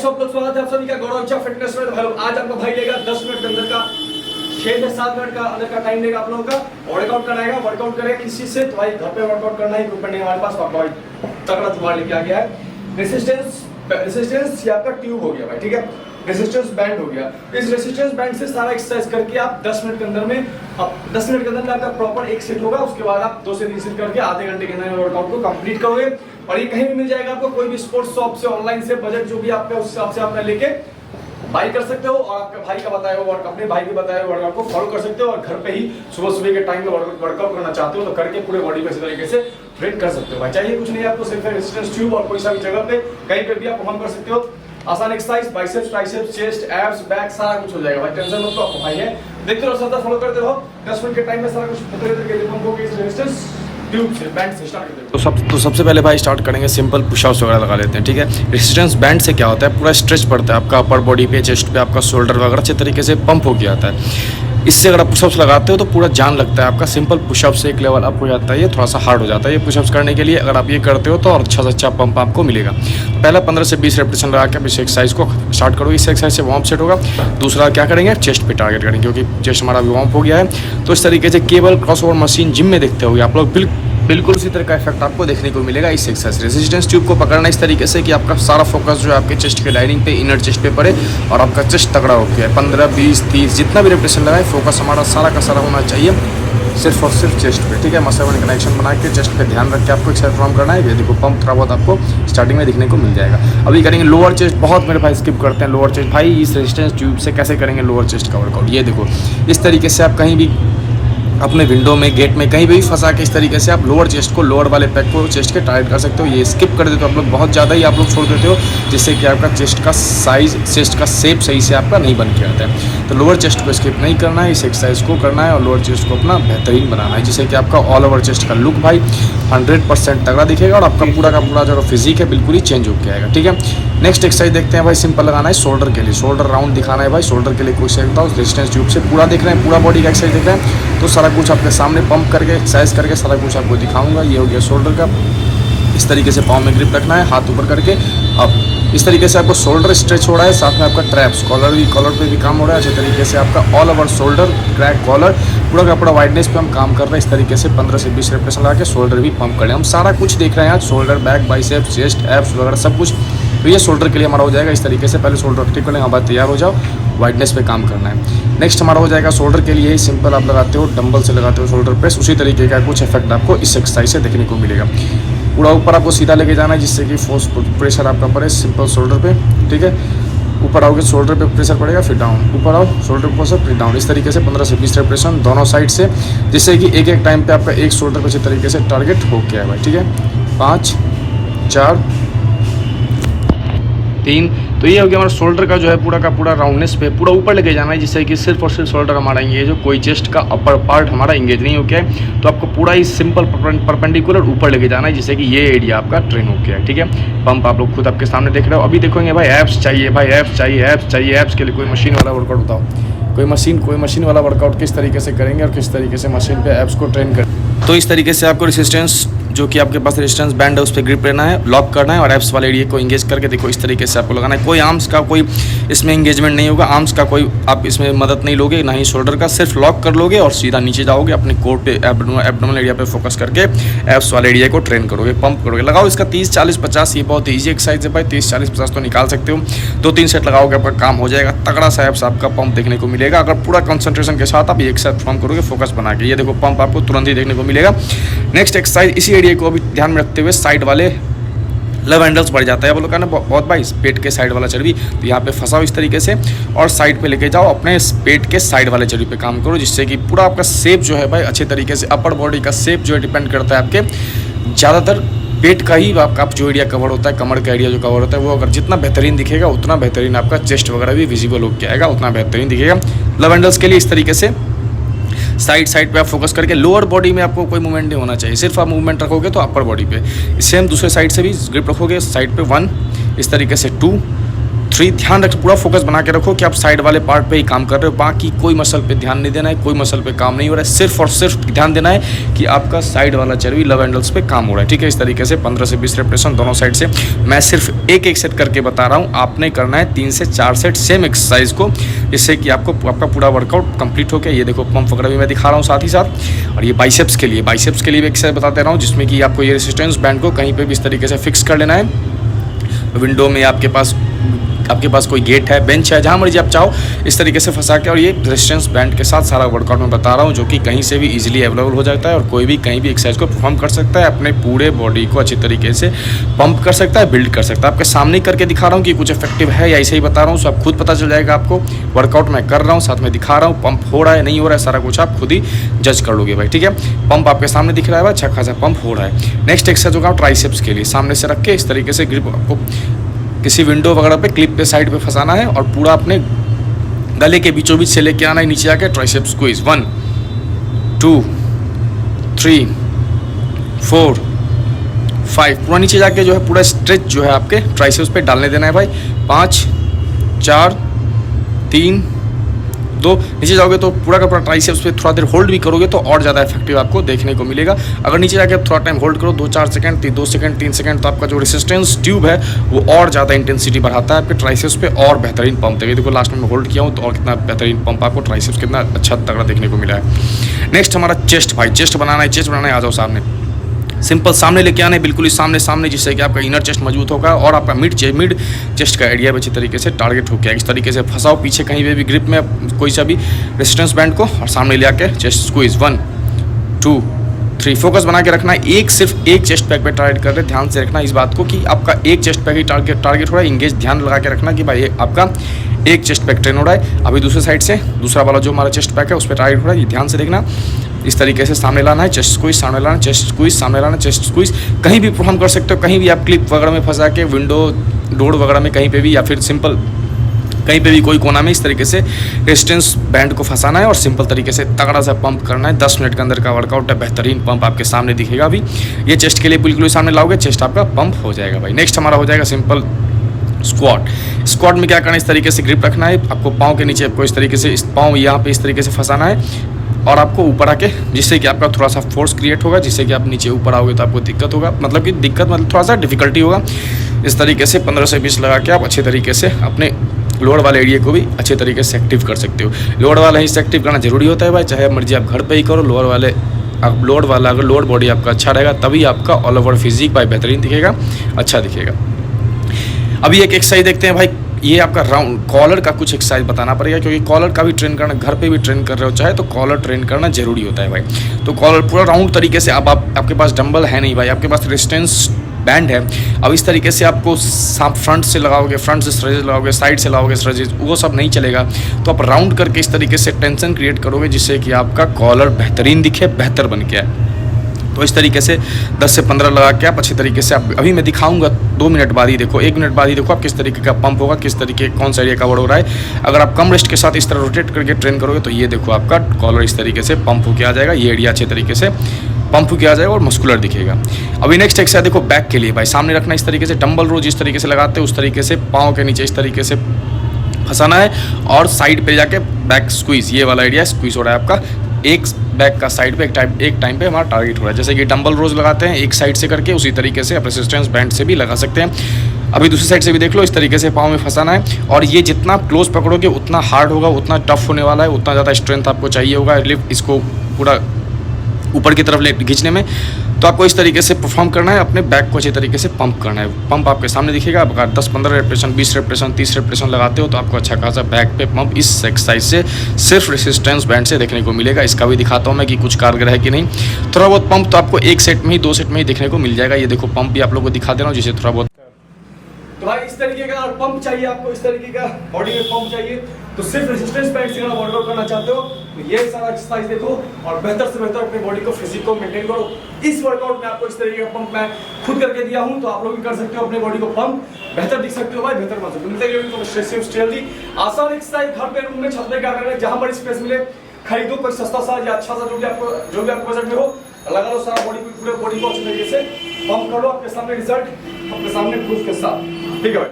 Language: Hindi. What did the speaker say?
सब लोग स्वागत है आप सभी का गौरव इच्छा फिटनेस में। भाई आज आपका भाई लेगा 10 मिनट के अंदर का 6 से 7 मिनट का अंदर का टाइम लेगा आप लोगों का। वर्कआउट कराएगा, वर्कआउट करेगा किसी से तो भाई घर पे वर्कआउट करना ही इक्विपमेंट नहीं हमारे पास। भाई तगड़ा जुगाड़ लेके आ गया है। रेसिस्टेंस ये आपका ट्यूब हो गया भाई, ठीक है। रेसिस्टेंस बैंड हो गया। इस रेसिस्टेंस बैंड से सारा एक्सरसाइज करके आप 10 मिनट के अंदर में आपका प्रॉपर एक सेट होगा। उसके बाद आप 2 से 3 सेट करके आधे घंटे के अंदर वर्कआउट को कंप्लीट करोगे। और ये कहीं भी मिल जाएगा आपको, कोई भी स्पोर्ट्स शॉप से, ऑनलाइन से, बजट जो भी आपका उस हिसाब से आप लेके बाई कर सकते हो। और आपके भाई का बताया हुआ, अपने भाई के बताया हुआ वर्कआउट को फॉलो कर सकते हो। और घर पे ही सुबह के टाइम में वर्कआउट करना चाहते हो तो करके पूरे बॉडी पे इसी तरीके से ट्रेन कर सकते हो भाई। चाहिए कुछ नहीं आपको, सिर्फ रेजिस्टेंस ट्यूब और कोई सा भी जगह पे कहीं पे भी आप परफॉर्म कर सकते हो। आसान exercise, biceps, triceps, chest, abs, back सारा कुछ हो जाएगा भाई। टेंशन मत लो, आपको भाई है। देखते रहो, सदा फॉलो करते रहो। 10 मिनट के टाइम में सारा कुछ बता देते हैं हमको कि इस रेजिस्टेंस ट्यूब से, बैंड से स्टार्ट करते हैं। तो सबसे पहले भाई स्टार्ट करेंगे सिंपल पुशअप्स वगैरह लगा लेते हैं, ठीक है। रेजिस्टेंस बैंड से क्या होता है, पूरा स्ट्रेच पड़ता है आपका अपर बॉडी पे, चेस्ट पे, आपका शोल्डर वगैरह अच्छे तरीके से पंप हो गया आता है। इससे अगर आप पुशअप्स लगाते हो तो पूरा जान लगता है आपका। सिंपल पुशअप्स से एक लेवल अप हो जाता है, ये थोड़ा सा हार्ड हो जाता है ये पुशअप्स करने के लिए। अगर आप ये करते हो तो और अच्छा से अच्छा पंप आपको मिलेगा। तो पहला 15 से 20 रेपिटेशन लगा के आप इस एक्सरसाइज को स्टार्ट करोगे। इस एक्सरसाइज से वार्म सेट होगा। दूसरा क्या करेंगे, चेस्ट पे टारगेट करेंगे क्योंकि चेस्ट हमारा वार्म हो गया है। तो इस तरीके से केबल क्रॉसओवर मशीन जिम में देखते होगे आप लोग, बिल्कुल उसी तरह का इफेक्ट आपको देखने को मिलेगा इस एक्सरसाइज। रेजिस्टेंस ट्यूब को पकड़ना इस तरीके से कि आपका सारा फोकस जो है आपके चेस्ट के लाइनिंग पे, इनर चेस्ट पे पड़े और आपका चेस्ट तगड़ा हो गया है। 15, 20, 30 जितना भी रेपिटेशन लगाए, फोकस हमारा सारा का सारा होना चाहिए सिर्फ और सिर्फ चेस्ट पे, ठीक है। मसल कनेक्शन बना के चेस्ट पे ध्यान रख के आपको एक्सरसाइज परफॉर्म करना है। ये देखो पंप थोड़ा बहुत आपको स्टार्टिंग में दिखने को मिल जाएगा। अभी करेंगे लोअर चेस्ट। बहुत मेरे भाई स्किप करते हैं लोअर चेस्ट। भाई इस रेजिस्टेंस ट्यूब से कैसे करेंगे लोअर चेस्ट का वर्कआउट, ये देखो इस तरीके से आप कहीं भी अपने विंडो में, गेट में, कहीं भी फंसा के इस तरीके से आप लोअर चेस्ट को, लोअर वाले पैक को चेस्ट के टाइट कर सकते हो। ये स्किप कर देते हो आप लोग, बहुत ज़्यादा ही आप लोग छोड़ देते हो, जिससे कि आपका चेस्ट का साइज, चेस्ट का शेप सही से आपका नहीं बन के आता है। तो लोअर चेस्ट को स्किप नहीं करना है, इस एक्सरसाइज को करना है और लोअर चेस्ट को अपना बेहतरीन बनाना है, जिससे कि आपका ऑल ओवर चेस्ट का लुक भाई 100% तगड़ा दिखेगा और आपका पूरा का पूरा जो फिजिक है बिल्कुल ही चेंज हो के आएगा, ठीक है। नेक्स्ट एक्सरसाइज देखते हैं भाई। सिंपल लगाना है शोल्डर के लिए, शोल्डर राउंड दिखाना है भाई। शोल्डर के लिए कोई से बताओ, रेजिस्टेंस ट्यूब से पूरा देख रहे हैं, पूरा बॉडी का एक्सरसाइज देख रहे हैं तो सारा कुछ आपके सामने पंप करके एक्सरसाइज करके सारा कुछ आपको दिखाऊंगा। ये हो गया शोल्डर का। इस तरीके से पाँव में ग्रिप रखना है, हाथ ऊपर करके। अब इस तरीके से आपको शोल्डर स्ट्रेच हो रहा है, साथ में आपका ट्रैप्स, कॉलर पे भी काम हो रहा है अच्छे तरीके से। आपका all over shoulder, crack collar, पूरा का पूरा वाइडनेस पे हम काम कर रहे हैं। इस तरीके से 15 से 20 रेपिटेशन लगा के शोल्डर भी पंप कर रहे हैं। हम सारा कुछ देख रहे हैं आज, shoulder, back, biceps, chest, abs वगैरह सब कुछ। तो ये शोल्डर के लिए हमारा हो जाएगा इस तरीके से। पहले शोल्डर एक्टिव कर लें, हमारे तैयार हो जाओ, वाइडनेस पे काम करना है। नेक्स्ट हमारा हो जाएगा शोल्डर के लिए सिंपल आप लगाते हो, डंबल से लगाते हो शोल्डर प्रेस, उसी तरीके का कुछ इफेक्ट आपको इस एक्सरसाइज से देखने को मिलेगा। पूरा ऊपर आपको सीधा लेके जाना है, जिससे कि फोर्स प्रेशर आपका पड़े सिंपल शोल्डर पे, ठीक है। ऊपर आओगे शोल्डर पे प्रेशर पड़ेगा, फिर डाउन, ऊपर आओ शोल्डर पे प्रेशर, फिर डाउन। इस तरीके से 15 से 20 रेपिटेशन दोनों साइड से, जिससे कि एक एक टाइम पे आपका एक शोल्डर पे अच्छे तरीके से टारगेट हो गया है भाई, ठीक है। 5, 4, 3। तो ये हो गया हमारा शोल्डर का जो है पूरा का पूरा राउंडनेस पे पूरा ऊपर लेके जाना है, जिससे कि सिर्फ और सिर्फ शोल्डर हमारा इंगेज हो, कोई चेस्ट का अपर पार्ट हमारा इंगेज नहीं हो गया है। तो आपको पूरा ही सिंपल परपेंडिकुलर ऊपर लेके जाना है, जिससे कि ये एरिया आपका ट्रेन हो गया है, ठीक है। पंप आप लोग खुद आपके सामने देख रहे हो। अभी देखोगे भाई एब्स चाहिए, भाई एब्स चाहिए, एब्स चाहिए। एब्स के लिए कोई मशीन वाला वर्कआउट बताओ, कोई मशीन वाला वर्कआउट किस तरीके से करेंगे और किस तरीके से मशीन पे एब्स को ट्रेन करें। तो इस तरीके से आपको रेजिस्टेंस जो कि आपके पास रेजिस्टेंस बैंड है उस पर ग्रिप लेना है, लॉक करना है और एब्स वाले एरिया को इंगेज करके देखो इस तरीके से आपको लगाना है। कोई आर्म्स का कोई इसमें इंगेजमेंट नहीं होगा, आर्म्स का कोई आप इसमें मदद नहीं लोगे, ना ही शोल्डर का। सिर्फ लॉक कर लोगे और सीधा नीचे जाओगे, अपने कोर पे, एब्डोमिनल एरिया पे फोकस करके एब्स वाले एरिया को ट्रेन करोगे, पंप करोगे। लगाओ इसका 30, 40, 50। ये बहुत ईजी एक्सरसाइज है भाई, 30, 40, 50 तो निकाल सकते हो। 2-3 सेट लगाओगे आपका काम हो जाएगा, तगड़ा सा एब्स आपका पंप देखने को मिलेगा। अगर पूरा कंसंट्रेशन के साथ आप ये एक्सरसाइज परफॉर्म करोगे फोकस बना के, ये देखो पंप आपको तुरंत ही देखने को मिलेगा। नेक्स्ट एक्सरसाइज इसी एरिया को अभी ध्यान में रखते हुए, साइड वाले लव हैंडल्स बढ़ जाता है वो लोग का ना बहुत भाई, पेट के साइड वाला चर्बी, तो यहाँ पे फंसाओ इस तरीके से और साइड पे लेके जाओ, अपने पेट के साइड वाले चर्बी पे काम करो, जिससे कि पूरा आपका शेप जो है भाई अच्छे तरीके से, अपर बॉडी का शेप जो है डिपेंड करता है आपके ज़्यादातर पेट का ही। आपका जो एरिया कवर होता है, कमर का एरिया जो कवर होता है, वो अगर जितना बेहतरीन दिखेगा उतना बेहतरीन आपका चेस्ट वगैरह भी विजिबल हो जाएगा, उतना बेहतरीन दिखेगा। लव हैंडल्स के लिए इस तरीके से साइड पे आप फोकस करके, लोअर बॉडी में आपको कोई मूवमेंट नहीं होना चाहिए, सिर्फ आप मूवमेंट रखोगे तो अपर बॉडी पे। सेम दूसरे साइड से भी ग्रिप रखोगे, साइड पे 1, इस तरीके से 2, 3 ध्यान रख, पूरा फोकस बना के रखो कि आप साइड वाले पार्ट पे ही काम कर रहे हो, बाकी कोई मसल पे ध्यान नहीं देना है, कोई मसल पे काम नहीं हो रहा है, सिर्फ और सिर्फ ध्यान देना है कि आपका साइड वाला चर्बी लव एंडल्स पे काम हो रहा है, ठीक है। इस तरीके से 15 से 20 रेपिटेशन दोनों साइड से। मैं सिर्फ एक सेट करके बता रहा हूँ, आपने करना है 3 से 4 सेट सेम एक्सरसाइज को, जिससे कि आपको आपका पूरा वर्कआउट कंप्लीट हो गया। ये देखो पंप वगैरह भी मैं दिखा रहा हूँ साथ ही साथ। और ये बाइसेप्स के लिए भी एक्सरसाइज बताते रहा हूँ, जिसमें कि आपको ये रेसिस्टेंस बैंड को कहीं पे भी इस तरीके से फिक्स कर लेना है। विंडो में आपके पास कोई गेट है, बेंच है, जहाँ मर्जी आप चाहो इस तरीके से फंसा के। और ये रेजिस्टेंस बैंड के साथ सारा वर्कआउट मैं बता रहा हूँ, जो कि कहीं से भी इजीली अवेलेबल हो जाता है और कोई भी कहीं भी एक्सरसाइज को परफॉर्म कर सकता है, अपने पूरे बॉडी को अच्छी तरीके से पंप कर सकता है, बिल्ड कर सकता है। आपके सामने करके दिखा रहा हूँ कि कुछ इफेक्टिव है या ऐसे ही बता रहा हूँ, सो आप खुद पता चल जाएगा आपको। वर्कआउट मैं कर रहा हूँ, साथ में दिखा रहा हूँ, पंप हो रहा है नहीं हो रहा है, सारा कुछ आप खुद ही जज कर लोगे भाई, ठीक है। पंप आपके सामने दिख रहा है भाई, अच्छा खासा पंप हो रहा है। नेक्स्ट एक्सरसाइज होगा ट्राइसेप्स के लिए। सामने से रख के इस तरीके से ग्रिप आपको किसी विंडो वगैरह पे क्लिप पे साइड पे फंसाना है और पूरा अपने गले के बीचों बीच से लेके आना है नीचे आके। ट्राइसेप स्क्वीज 1 2 3 4 5 पूरा नीचे जाके जो है पूरा स्ट्रेच जो है आपके ट्राइसेप्स पे डालने देना है भाई। 5 4 3 2 नीचे जाओगे तो पूरा का पूरा ट्राइसेप्स पे थोड़ा देर होल्ड भी करोगे तो और ज़्यादा इफेक्टिव आपको देखने को मिलेगा। अगर नीचे जाके आप थोड़ा टाइम होल्ड करो 2-4 सेकंड 2 सेकंड 3 सेकंड, तो आपका जो रेसिस्टेंस ट्यूब है वो और ज़्यादा इंटेंसिटी बढ़ाता है आपके ट्राइसेप्स पे और बेहतरीन पंप देगा। देखो लास्ट में मैं होल्ड किया हूँ तो और कितना बेहतरीन पंप आपको ट्राइसेप्स कितना अच्छा तगड़ा देखने को मिला है। नेक्स्ट हमारा चेस्ट भाई, चेस्ट बनाना है, आ जाओ सामने। सिंपल सामने लेके आने, बिल्कुल ही सामने, जिससे कि आपका इनर चेस्ट मजबूत होगा और आपका मिड चेस्ट का एरिया अच्छी तरीके से टारगेट हो गया। इस तरीके से फंसाओ पीछे कहीं पे भी ग्रिप में कोई सा भी रेजिस्टेंस बैंड को और सामने ले आके चेस्ट स्क्वीज 1 2 3 फोकस बना के रखना है। सिर्फ एक चेस्ट पैक पे टारगेट कर रहे, ध्यान से रखना इस बात को कि आपका एक चेस्ट पैक ही टारगेट हो रहा है। इंगेज ध्यान लगा के रखना कि भाई आपका एक चेस्ट पैक ट्रेन हो रहा है। अभी दूसरे साइड से दूसरा वाला जो हमारा चेस्ट पैक है उस पर टारगेट हो रहा है, ये ध्यान से देखना। इस तरीके से सामने लाना है, चेस्ट स्क्वीज, सामने लाना, चेस्ट स्क्वीज, सामने लाना, चेस्ट स्क्वीज। कहीं भी परफॉर्म कर सकते हो, कहीं भी आप क्लिप वगैरह में फंसा के विंडो डोर वगैरह में कहीं पे भी, या फिर सिंपल कहीं पे भी कोई कोना में इस तरीके से रेजिस्टेंस बैंड को फंसाना है और सिंपल तरीके से तगड़ा सा पंप करना है। 10 मिनट के अंदर का वर्कआउट है, बेहतरीन पंप आपके सामने दिखेगा। अभी ये चेस्ट के लिए बिल्कुल सामने लाओगे, चेस्ट आपका पंप हो जाएगा भाई। नेक्स्ट हमारा हो जाएगा सिंपल स्क्वाट में क्या करना है, इस तरीके से ग्रिप रखना है आपको, पाँव के नीचे आपको इस तरीके से पाँव यहाँ पे इस तरीके से फंसाना है और आपको ऊपर आके, जिससे कि आपका थोड़ा सा फोर्स क्रिएट होगा, जिससे कि आप नीचे ऊपर आओगे तो आपको दिक्कत होगा, मतलब थोड़ा सा डिफिकल्टी होगा। इस तरीके से 15 से 20 लगा के आप अच्छे तरीके से अपने लोअर वाले एरिया को भी अच्छे तरीके से एक्टिव कर सकते हो। लोअर वाला ही से एक्टिव करना जरूरी होता है भाई, चाहे मर्जी आप घर पे ही करो। लोअर वाला अगर लोअर बॉडी आपका अच्छा रहेगा तभी आपका ऑल ओवर फिजिक भाई बेहतरीन दिखेगा, अच्छा दिखेगा। अभी एक एक्सरसाइज देखते हैं भाई, ये आपका राउंड कॉलर का कुछ एक्सरसाइज बताना पड़ेगा, क्योंकि कॉलर का भी ट्रेन करना, घर पे भी ट्रेन कर रहे हो चाहे तो कॉलर ट्रेन करना जरूरी होता है भाई। तो कॉलर पूरा राउंड तरीके से, अब आपके पास डंबल है नहीं भाई, आपके पास रेजिस्टेंस बैंड है। अब इस तरीके से आपको फ्रंट से लगाओगे, फ्रंट से स्ट्रेचेज लगाओगे, साइड से लगाओगे स्ट्रेचेज, वो सब नहीं चलेगा। तो आप राउंड करके इस तरीके से टेंशन क्रिएट करोगे, जिससे कि आपका कॉलर बेहतरीन दिखे, बेहतर बन के आए। तो इस तरीके से 10 से 15 लगा के आप अच्छी तरीके से, आप अभी मैं दिखाऊंगा 2 मिनट बाद ही देखो, 1 मिनट बाद ही देखो आप किस तरीके का पंप होगा, किस तरीके कौन सा एरिया कवर हो रहा है। अगर आप कम रेस्ट के साथ इस तरह रोटेट करके ट्रेन करोगे तो ये देखो आपका कॉलर इस तरीके से पंप होके आ जाएगा, ये एरिया अच्छे तरीके से पंप होके आ जाएगा और मस्कुलर दिखेगा। अभी नेक्स्ट एक्सरसाइज देखो बैक के लिए भाई, सामने रखना इस तरीके से, डंबल रो जिस तरीके से लगाते हैं उस तरीके से पाँव के नीचे इस तरीके से फंसाना है और साइड पे जाके बैक स्क्वीज, ये वाला एरिया स्क्वीज हो रहा है आपका। एक बैक का साइड पे एक टाइम पे हमारा टारगेट हो रहा है, जैसे कि डंबल रोज लगाते हैं एक साइड से करके, उसी तरीके से आप रेजिस्टेंस बैंड से भी लगा सकते हैं। अभी दूसरी साइड से भी देख लो, इस तरीके से पाँव में फंसाना है और ये जितना क्लोज पकड़ोगे उतना हार्ड होगा, उतना टफ होने वाला है, उतना ज़्यादा स्ट्रेंथ आपको चाहिए होगा लिफ्ट इसको पूरा ऊपर की तरफ खींचने में। तो आपको इस तरीके से परफॉर्म करना है, अपने बैक को अच्छे तरीके से पंप करना है। पंप आपके सामने दिखेगा। आप अगर 10-15 रेपिटेशन, 20 रेपिटेशन, 30 रेपिटेशन लगाते हो तो आपको अच्छा खासा बैक पे पंप इस एक्सरसाइज से सिर्फ रेसिस्टेंस बैंड से देखने को मिलेगा। इसका भी दिखाता हूँ मैं कि कुछ कारगर है कि नहीं। थोड़ा बहुत पंप तो आपको एक सेट में ही, 2 सेट में ही देखने को मिल जाएगा। ये देखो पंप भी आप लोगों को दिखा दे रहा हूँ, जिसे थोड़ा बहुत। तो भाई इस तरीके का पंप चाहिए आपको, इस तरीके का बॉडी में पंप चाहिए, तो सिर्फ रेजिस्टेंस बैंड से अगर वर्कआउट करना चाहते हो तो ये सारा एक्सरसाइज देखो और बेहतर से बेहतर अपने बॉडी को, फिजिक को मेंटेन करो। इस वर्कआउट में आपको इस तरीके का पंप मैं खुद करके दिया हूँ, तो आप लोग भी कर सकते हो, अपने बॉडी को पंप बेहतर दिख सकते हो भाई, बेहतर बन सकते हो। मिलते हैं आसान एक्सरसाइज घर पे, रूम में, छत पे क्या करना है, जहाँ पर स्पेस मिले खरीदो कोई सस्ता सा या अच्छा सा, जो भी आपको बजट में हो, लगा लो सारा बॉडी को, पूरे बॉडी को अच्छे तरीके से पंप करो। आपके सामने रिजल्ट, आपके सामने प्रूफ के साथ, ठीक है।